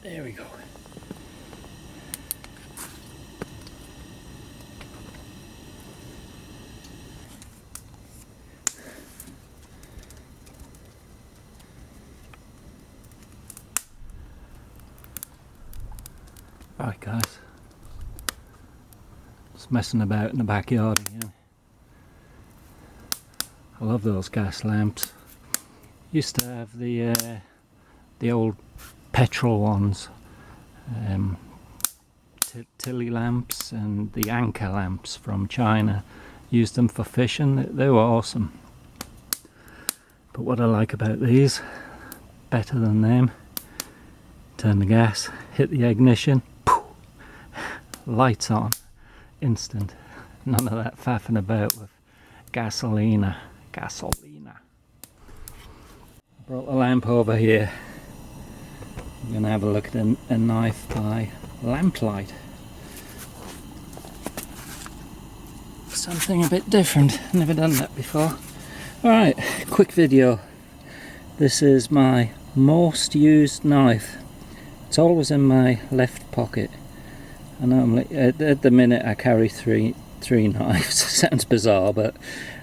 There we go. Right guys, just messing about in the backyard again. I love those gas lamps. Used to have the old petrol ones, Tilly lamps and the Anker lamps from China. Used them for fishing. They were awesome. But what I like about these, better than them, turn the gas, hit the ignition, poof, lights on, instant. None of that faffing about with gasolina. Brought the lamp over here. I'm going to have a look at a knife by Lamplight. Something a bit different, never done that before. Alright, quick video. This is my most used knife. It's always in my left pocket. I normally, at the minute I carry three knives. Sounds bizarre, but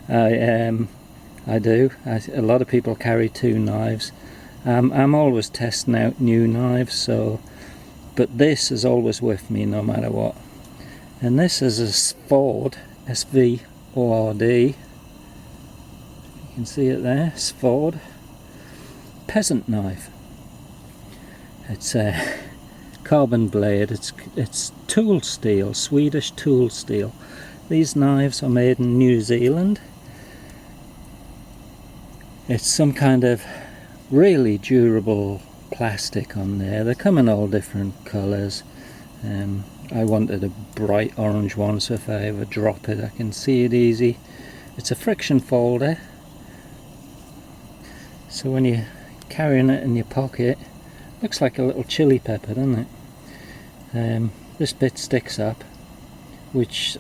I do. A lot of people carry 2 knives. I'm always testing out new knives, but this is always with me no matter what. And this is a Svord, S-V-O-R-D. You can see it there, Svord. Peasant knife. It's a carbon blade. It's tool steel, Swedish tool steel. These knives are made in New Zealand. It's some kind of really durable plastic on there. They come in all different colours. I wanted a bright orange one, so if I ever drop it I can see it easy. It's a friction folder, so when you're carrying it in your pocket, looks like a little chili pepper, doesn't it? This bit sticks up, which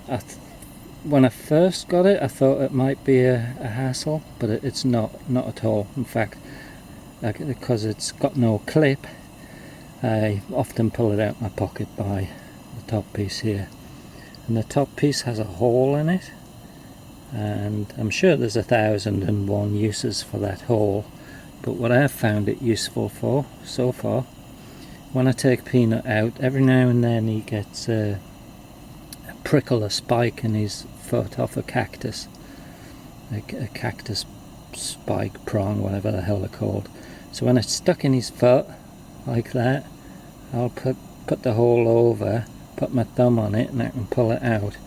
when I first got it I thought it might be a hassle, but it's not at all. In fact, because it's got no clip, I often pull it out my pocket by the top piece here, and the top piece has a hole in it, and I'm sure there's 1,001 uses for that hole, but what I've found it useful for so far, when I take Peanut out, every now and then he gets a prickle, a spike in his foot off a cactus, a cactus spike, prong, whatever the hell they're called. So when it's stuck in his foot like that, I'll put the hole over, put my thumb on it, and I can pull it out,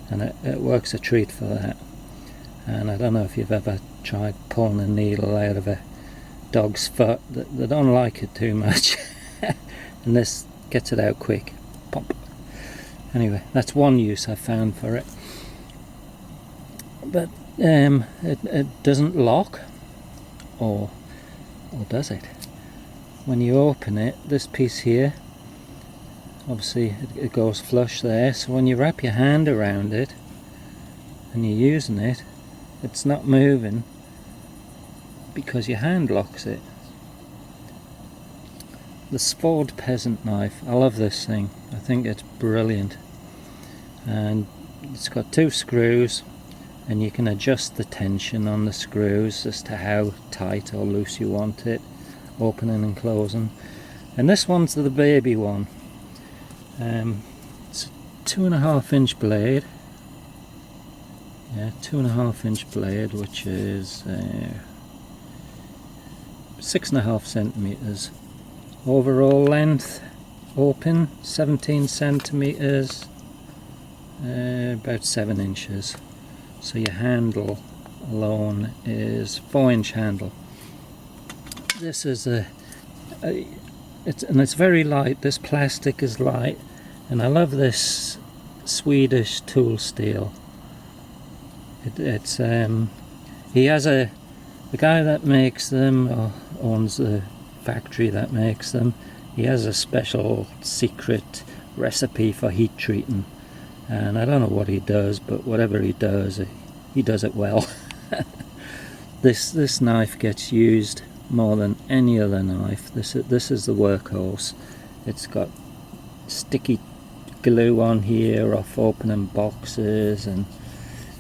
and it works a treat for that. And I don't know if you've ever tried pulling a needle out of a dog's foot. They don't like it too much. And this gets it out quick. Pop. Anyway, that's one use I found for it. But it doesn't lock, or does it? When you open it, this piece here, obviously it goes flush there, so when you wrap your hand around it and you're using it, it's not moving because your hand locks it. The Svord peasant knife, I love this thing. I think it's brilliant, and it's got 2 screws, and you can adjust the tension on the screws as to how tight or loose you want it, opening and closing. And this one's the baby one. It's a 2.5-inch blade. Yeah, 2.5-inch blade, which is 6.5 centimeters. Overall length, open, 17 centimeters, about 7 inches. So your handle alone is 4-inch handle. This is it's very light. This plastic is light, and I love this Swedish tool steel. He has the guy that makes them, or owns the factory that makes them, he has a special secret recipe for heat treating, and I don't know what he does, but whatever he does it well. This knife gets used more than any other knife. This is the workhorse. It's got sticky glue on here off opening boxes, and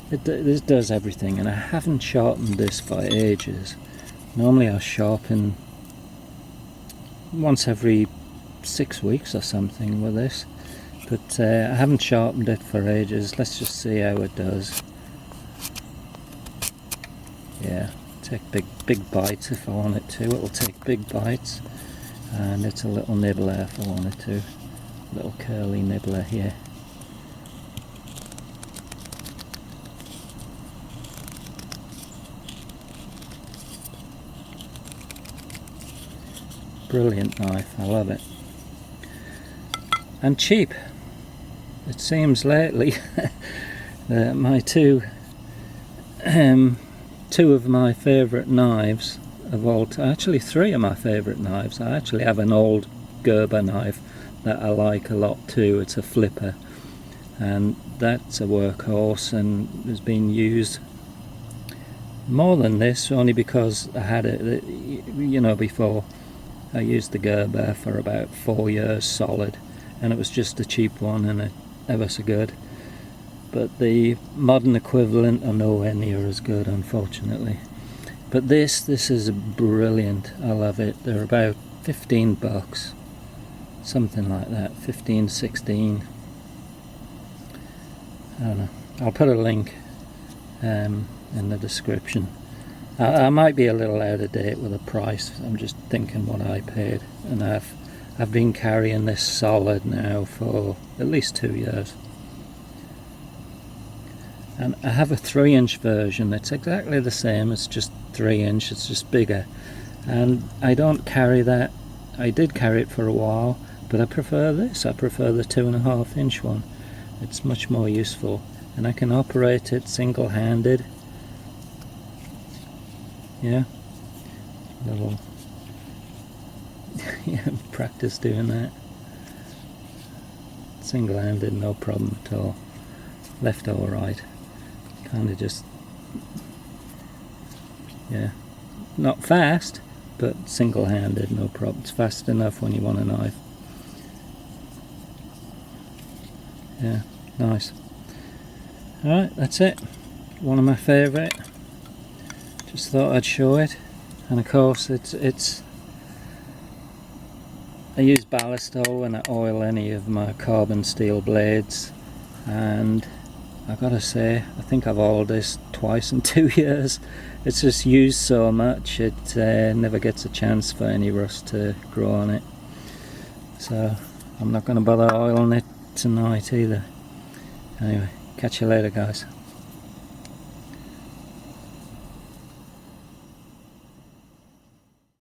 this does everything. And I haven't sharpened this for ages. Normally I sharpen once every 6 weeks or something with this, but I haven't sharpened it for ages. Let's just see how it does. Yeah, take big bites if I want it to. It will take big bites, and it's a little nibbler if I want it to. Little curly nibbler here. Brilliant knife, I love it. And cheap. It seems lately my two of my favourite knives of all time, actually 3 of my favourite knives. I actually have an old Gerber knife that I like a lot too. It's a flipper, and that's a workhorse and has been used more than this only because I had it, you know, before. I used the Gerber for about 4 years solid, and it was just a cheap one and it ever so good. But the modern equivalent are nowhere near as good, unfortunately. But this is brilliant. I love it. They're about 15 bucks, something like that, 15, 16. I don't know. I'll put a link in the description. I might be a little out of date with the price. I'm just thinking what I paid, and I've been carrying this solid now for at least 2 years. And I have a 3-inch version. It's exactly the same. It's just 3-inch. It's just bigger, and I don't carry that. I did carry it for a while, but I prefer this. I prefer the 2.5-inch one. It's much more useful, and I can operate it single-handed. Yeah, little yeah, practice doing that. Single-handed, no problem at all. Left or right, kind of just, yeah, not fast, but single-handed, no problem. It's fast enough when you want a knife. Yeah, nice. Alright, that's it. One of my favourite. Just thought I'd show it. And of course it's I use Ballistol when I oil any of my carbon steel blades, and I gotta say, I think I've oiled this twice in 2 years. It's just used so much, it never gets a chance for any rust to grow on it. So I'm not going to bother oiling it tonight either. Anyway, catch you later guys.